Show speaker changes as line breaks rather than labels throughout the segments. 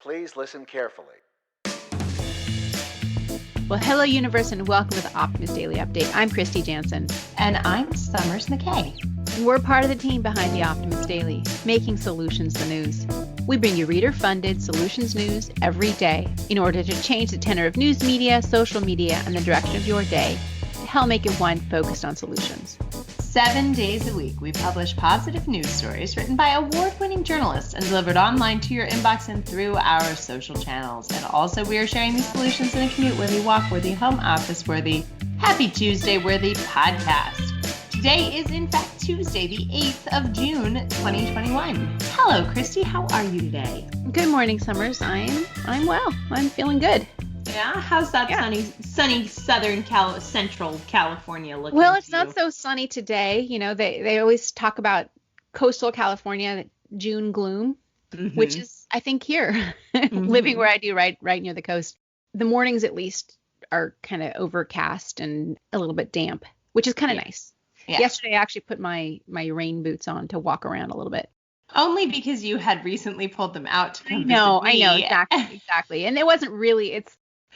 Please listen carefully.
Well, hello, universe, and welcome to the Optimist Daily Update. I'm Kristy Jansen.
And I'm Summers McKay.
And we're part of the team behind the Optimist Daily, making solutions the news. We bring you reader-funded solutions news every day in order to change the tenor of news media, social media, and the direction of your day to help make it one focused on solutions.
7 days a week, we publish positive news stories written by award-winning journalists and delivered online to your inbox and through our social channels. And also, we are sharing these solutions in a commute-worthy, walk-worthy, home office-worthy, Happy Tuesday-worthy podcast. Today is, in fact, Tuesday, the 8th of June, 2021. Hello, Kristy. How are you today?
Good morning, Summers. I'm well. I'm feeling good.
Yeah? How's that sunny Central California looking?
Well, it's not so sunny today. You know, they always talk about coastal California, June gloom, which is, I think, here, living where I do, right near the coast. The mornings, at least, are kind of overcast and a little bit damp, which is kind of nice. Yeah. Yesterday, I actually put my rain boots on to walk around a little bit.
Only because you had recently pulled them out to come
I know, exactly. And it wasn't really,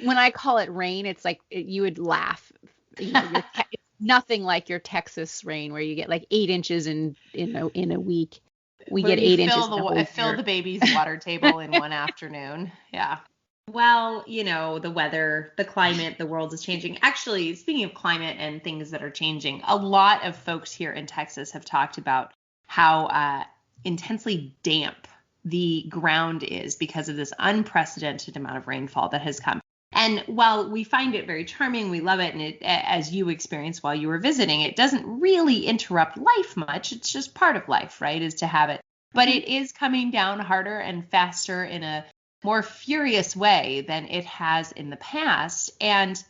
when I call it rain, it's like you would laugh. You know, it's nothing like your Texas rain where you get like 8 inches in a week. We get 8 inches.
Fill the baby's water table in one afternoon. Yeah. Well, you know, the weather, the climate, the world is changing. Actually, speaking of climate and things that are changing, a lot of folks here in Texas have talked about how intensely damp the ground is because of this unprecedented amount of rainfall that has come. And while we find it very charming, we love it, and it, as you experienced while you were visiting, it doesn't really interrupt life much. It's just part of life, right, is to have it. But it is coming down harder and faster in a more furious way than it has in the past. And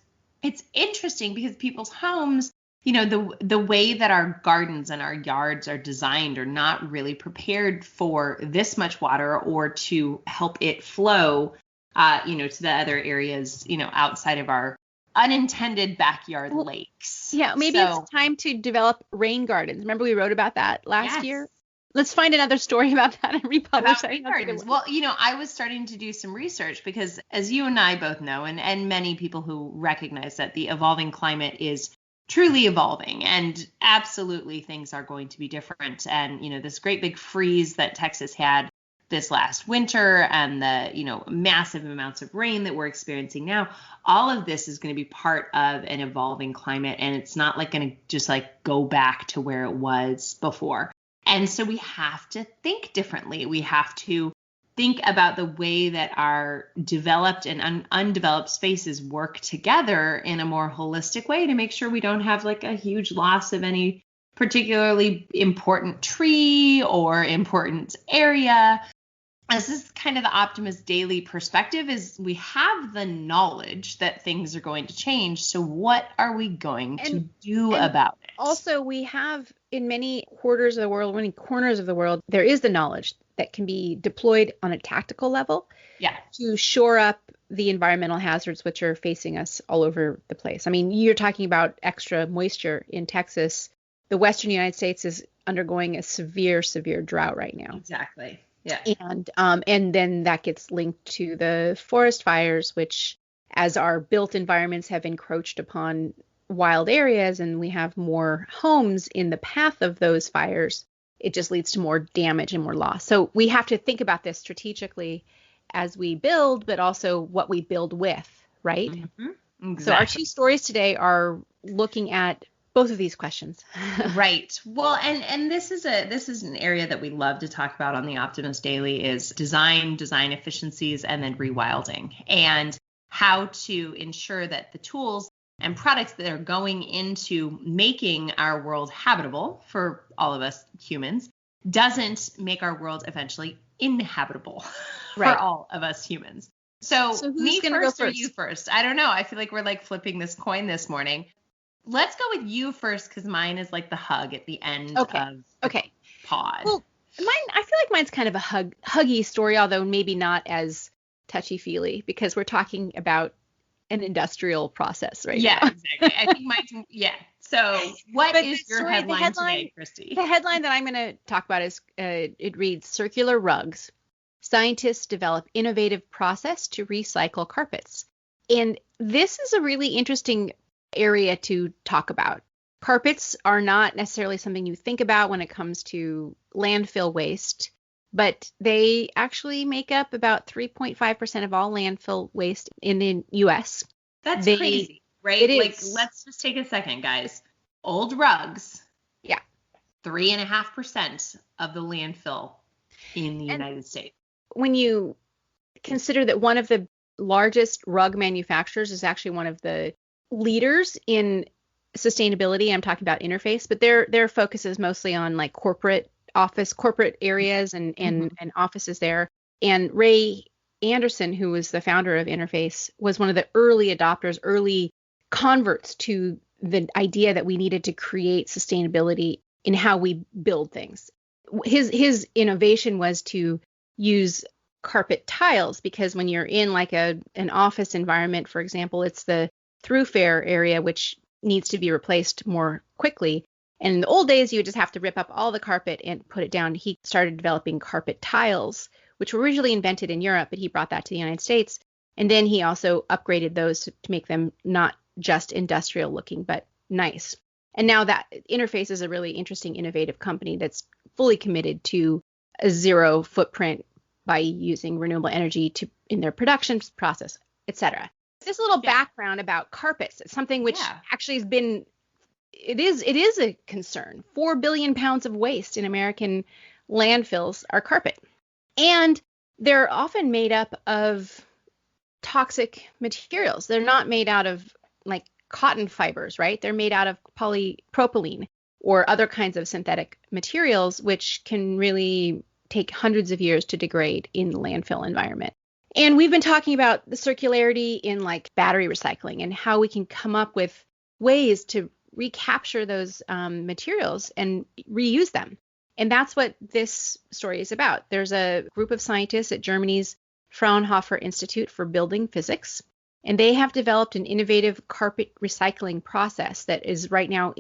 it's interesting because people's homes, you know, the way that our gardens and our yards are designed are not really prepared for this much water or to help it flow to the other areas, outside of our unintended backyard lakes.
Yeah, maybe it's time to develop rain gardens. Remember we wrote about that last year? Let's find another story about that and republish that.
Rain gardens. Well, I was starting to do some research because, as you and I both know, and many people who recognize that the evolving climate is truly evolving, and absolutely things are going to be different. And, this great big freeze that Texas had this last winter and the, massive amounts of rain that we're experiencing now, all of this is going to be part of an evolving climate. And it's not like going to just like go back to where it was before. And so we have to think differently. We have to think about the way that our developed and undeveloped spaces work together in a more holistic way to make sure we don't have like a huge loss of any particularly important tree or important area. This is kind of the Optimist Daily perspective, is we have the knowledge that things are going to change. So what are we going to do about it?
Also, we have in many corners of the world, there is the knowledge that can be deployed on a tactical level to shore up the environmental hazards which are facing us all over the place. I mean, you're talking about extra moisture in Texas. The Western United States is undergoing a severe, severe drought right now.
Exactly. Yeah.
And then that gets linked to the forest fires, which, as our built environments have encroached upon wild areas and we have more homes in the path of those fires, it just leads to more damage and more loss. So we have to think about this strategically as we build, but also what we build with, right?
Mm-hmm. Exactly.
So our 2 stories today are looking at both of these questions.
Right. Well, and this is an area that we love to talk about on the Optimist Daily, is design efficiencies, and then rewilding, and how to ensure that the tools and products that are going into making our world habitable for all of us humans doesn't make our world eventually inhabitable for all of us humans. So
who's
me
gonna
first
go
or
first?
you first? I don't know. I feel like we're like flipping this coin this morning. Let's go with you first, because mine is like the hug at the end of the pod.
Well, I feel like mine's kind of a huggy story, although maybe not as touchy-feely, because we're talking about an industrial process right now.
Yeah, exactly. I think mine's, So what is your headline today, Kristy?
The headline that I'm going to talk about is, it reads, "Circular rugs scientists develop innovative process to recycle carpets. And this is a really interesting area to talk about. Carpets are not necessarily something you think about when it comes to landfill waste, but they actually make up about 3.5% of all landfill waste in the US.
That's crazy, right?
It
Like,
is.
let's just take a second, guys. Old rugs.
Yeah.
3.5% of the landfill in the United States.
When you consider that one of the largest rug manufacturers is actually one of the leaders in sustainability, I'm talking about Interface, but their focus is mostly on like corporate areas and offices there. And Ray Anderson, who was the founder of Interface, was one of the early adopters, early converts to the idea that we needed to create sustainability in how we build things. His innovation was to use carpet tiles, because when you're in like an office environment, for example, it's the thoroughfare area which needs to be replaced more quickly. And in the old days, you would just have to rip up all the carpet and put it down. He started developing carpet tiles, which were originally invented in Europe, but he brought that to the United States. And then he also upgraded those to make them not just industrial looking, but nice. And now that Interface is a really interesting, innovative company that's fully committed to a zero footprint by using renewable energy in their production process, etc. This little background about carpets, it's something which actually has been, it is a concern. 4 billion pounds of waste in American landfills are carpet. And they're often made up of toxic materials. They're not made out of like cotton fibers, right? They're made out of polypropylene or other kinds of synthetic materials, which can really take hundreds of years to degrade in the landfill environment. And we've been talking about the circularity in like battery recycling and how we can come up with ways to recapture those materials and reuse them. And that's what this story is about. There's a group of scientists at Germany's Fraunhofer Institute for Building Physics, and they have developed an innovative carpet recycling process that is right now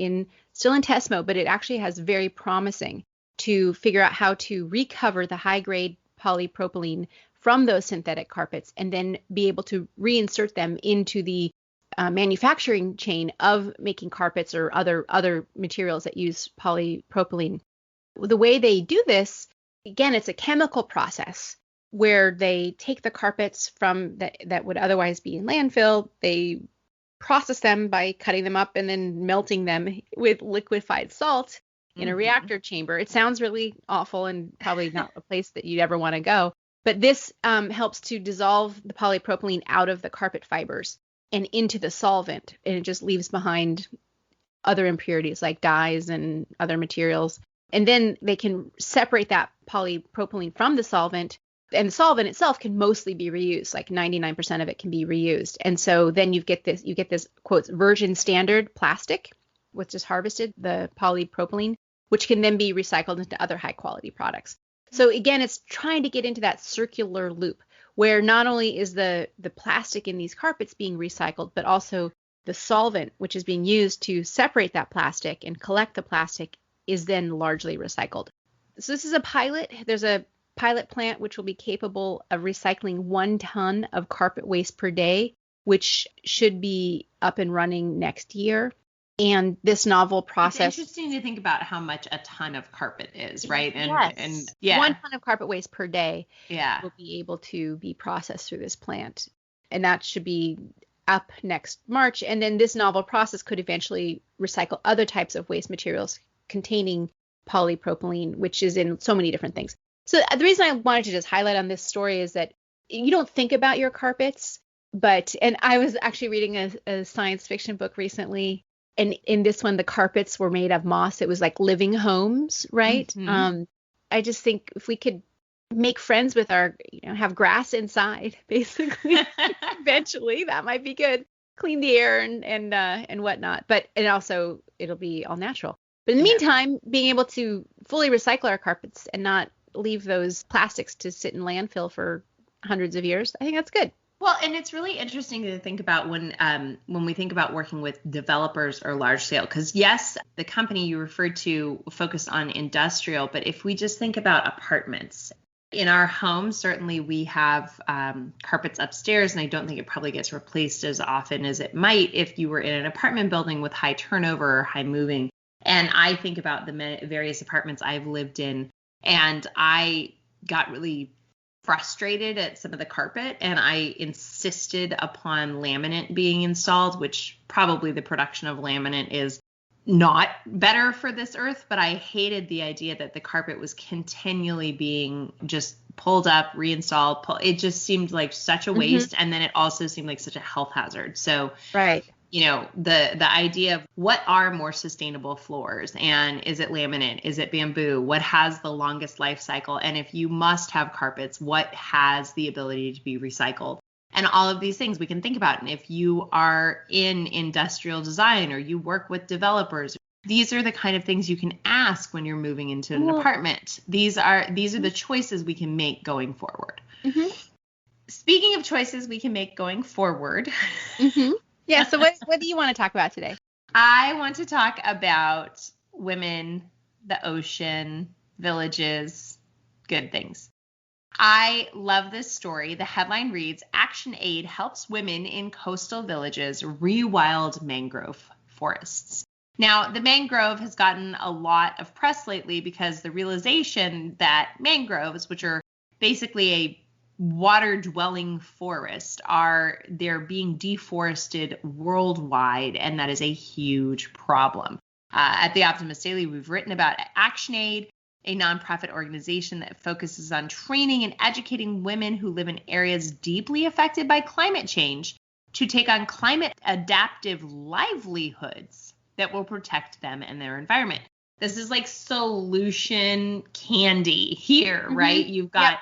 still in test mode, but it actually has very promising to figure out how to recover the high-grade polypropylene from those synthetic carpets and then be able to reinsert them into the manufacturing chain of making carpets or other materials that use polypropylene. The way they do this, again, it's a chemical process where they take the carpets from that would otherwise be in landfill, they process them by cutting them up and then melting them with liquefied salt in a reactor chamber. It sounds really awful and probably not a place that you'd ever want to go. But this helps to dissolve the polypropylene out of the carpet fibers and into the solvent. And it just leaves behind other impurities like dyes and other materials. And then they can separate that polypropylene from the solvent. And the solvent itself can mostly be reused, like 99% of it can be reused. And so then you get this, quotes, virgin standard plastic, which is harvested, the polypropylene, which can then be recycled into other high quality products. So again, it's trying to get into that circular loop where not only is the plastic in these carpets being recycled, but also the solvent, which is being used to separate that plastic and collect the plastic, is then largely recycled. So this is a pilot. There's a pilot plant which will be capable of recycling 1 ton of carpet waste per day, which should be up and running next year. And this novel process.
It's interesting to think about how much a ton of carpet is, right? And,
yes.
And yeah.
1 ton of carpet waste per day will be able to be processed through this plant. And that should be up next March. And then this novel process could eventually recycle other types of waste materials containing polypropylene, which is in so many different things. So the reason I wanted to just highlight on this story is that you don't think about your carpets, and I was actually reading a science fiction book recently, and in this one, the carpets were made of moss. It was like living homes, right? Mm-hmm. I just think if we could make friends with have grass inside, basically, eventually that might be good. Clean the air and whatnot. And also it'll be all natural. But in the meantime, being able to fully recycle our carpets and not leave those plastics to sit in landfill for hundreds of years, I think that's good.
Well, and it's really interesting to think about when we think about working with developers or large scale, because yes, the company you referred to focused on industrial, but if we just think about apartments, In our home, certainly we have carpets upstairs, and I don't think it probably gets replaced as often as it might if you were in an apartment building with high turnover or high moving. And I think about the various apartments I've lived in, and I got really frustrated at some of the carpet, and I insisted upon laminate being installed, which probably the production of laminate is not better for this earth, but I hated the idea that the carpet was continually being just pulled up, reinstalled. It just seemed like such a waste. And then it also seemed like such a health hazard. So,
right.
The idea of what are more sustainable floors, and is it laminate? Is it bamboo? What has the longest life cycle? And if you must have carpets, what has the ability to be recycled? And all of these things we can think about. And if you are in industrial design or you work with developers, these are the kind of things you can ask when you're moving into an apartment. These are the choices we can make going forward. Mm-hmm. Speaking of choices we can make going forward.
Mm-hmm. Yeah. So what do you want to talk about today?
I want to talk about women, the ocean, villages, good things. I love this story. The headline reads, ActionAid helps women in coastal villages rewild mangrove forests. Now, the mangrove has gotten a lot of press lately because the realization that mangroves, which are basically a water-dwelling forest, they're being deforested worldwide, and that is a huge problem. At the Optimist Daily, we've written about ActionAid, a nonprofit organization that focuses on training and educating women who live in areas deeply affected by climate change to take on climate adaptive livelihoods that will protect them and their environment. This is like solution candy here, right? You've got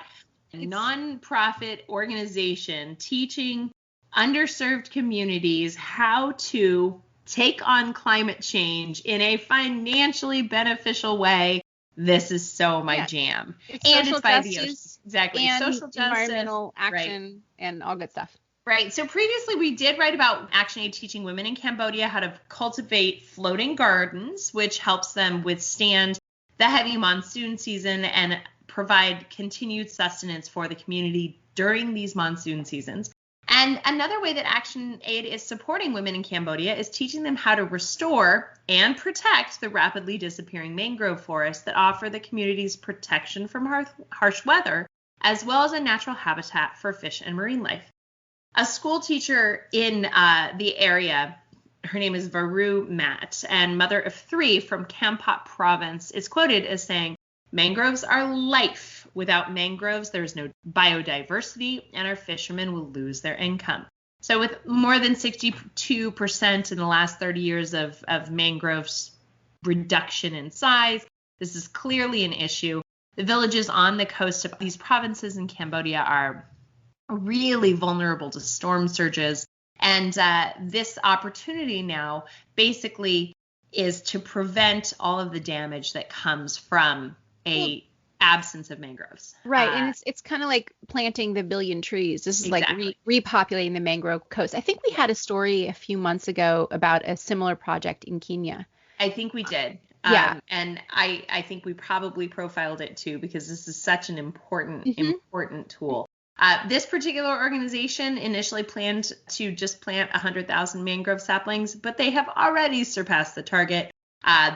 a nonprofit organization teaching underserved communities how to take on climate change in a financially beneficial way. This is so my jam.
And it's by the ocean.
Exactly.
And
social justice,
environmental action, and all good stuff.
Right. So previously we did write about ActionAid teaching women in Cambodia how to cultivate floating gardens, which helps them withstand the heavy monsoon season and provide continued sustenance for the community during these monsoon seasons. And another way that ActionAid is supporting women in Cambodia is teaching them how to restore and protect the rapidly disappearing mangrove forests that offer the communities protection from harsh weather, as well as a natural habitat for fish and marine life. A school teacher in the area, her name is Varu Mat, and mother of 3 from Kampot province, is quoted as saying, "Mangroves are life. Without mangroves, there is no biodiversity, and our fishermen will lose their income." So with more than 62% in the last 30 years of mangroves reduction in size, this is clearly an issue. The villages on the coast of these provinces in Cambodia are really vulnerable to storm surges. And this opportunity now basically is to prevent all of the damage that comes from a absence of mangroves.
Right. And it's kind of like planting the billion trees. This is
exactly.
like repopulating the mangrove coast. I think we had a story a few months ago about a similar project in Kenya.
I think we did.
Yeah.
And I think we probably profiled it too, because this is such an important tool. This particular organization initially planned to just plant 100,000 mangrove saplings, but they have already surpassed the target.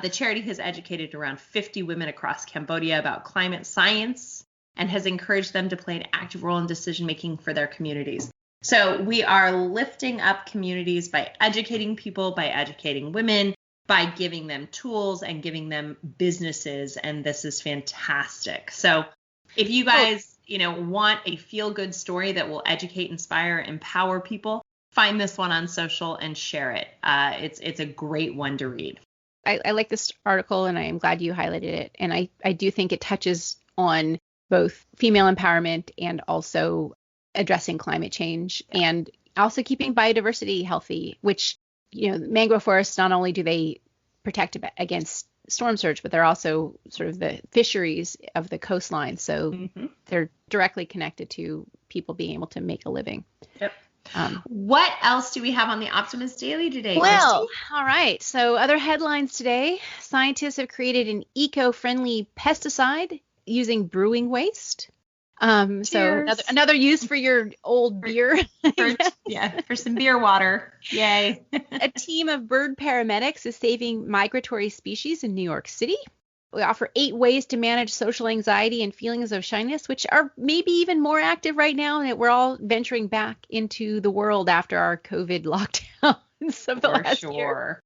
The charity has educated around 50 women across Cambodia about climate science and has encouraged them to play an active role in decision-making for their communities. So we are lifting up communities by educating people, by educating women, by giving them tools and giving them businesses. And this is fantastic. So if you guys, want a feel-good story that will educate, inspire, empower people, find this one on social and share it. It's a great one to read.
I like this article, and I am glad you highlighted it. And I do think it touches on both female empowerment and also addressing climate change and also keeping biodiversity healthy, which, mangrove forests, not only do they protect against storm surge, but they're also sort of the fisheries of the coastline. So they're directly connected to people being able to make a living.
Yep. What else do we have on the Optimist Daily today,
Well,
Kristy?
All right. So other headlines today. Scientists have created an eco-friendly pesticide using brewing waste. So another use for your old beer.
For some beer water. Yay.
A team of bird paramedics is saving migratory species in New York City. We offer 8 ways to manage social anxiety and feelings of shyness, which are maybe even more active right now that we're all venturing back into the world after our COVID lockdowns of the last year.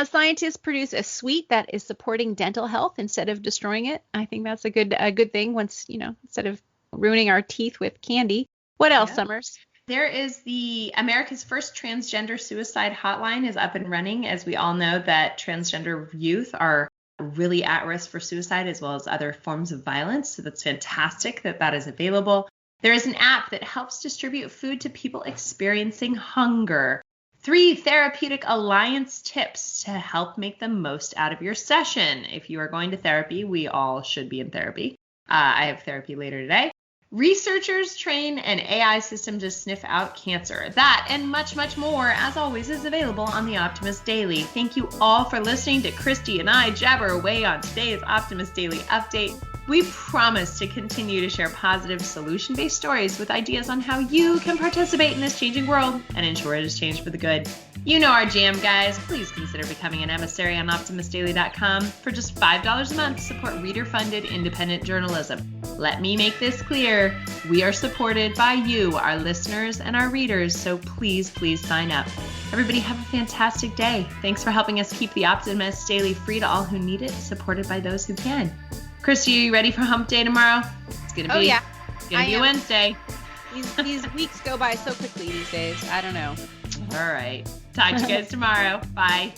Scientists produce a sweet that is supporting dental health instead of destroying it. I think that's a good thing once, instead of ruining our teeth with candy. What else, Summers?
There is the America's first transgender suicide hotline is up and running. As we all know that transgender youth are really at risk for suicide as well as other forms of violence. So that's fantastic that is available. There is an app that helps distribute food to people experiencing hunger. 3 therapeutic alliance tips to help make the most out of your session. If you are going to therapy, we all should be in therapy. I have therapy later today. Researchers train an AI system to sniff out cancer. That and much, much more, as always, is available on the Optimist Daily. Thank you all for listening to Kristy and I jabber away on today's Optimist Daily update. We promise to continue to share positive, solution-based stories with ideas on how you can participate in this changing world and ensure it is changed for the good. You know our jam, guys. Please consider becoming an emissary on OptimistDaily.com. For just $5 a month, support reader-funded independent journalism. Let me make this clear. We are supported by you, our listeners, and our readers, so please, please sign up. Everybody have a fantastic day. Thanks for helping us keep the Optimist Daily free to all who need it, supported by those who can. Kristy, are you ready for hump day tomorrow? It's going to be a Wednesday.
These weeks go by so quickly these days. I don't know.
All right. Talk to you guys tomorrow. Bye.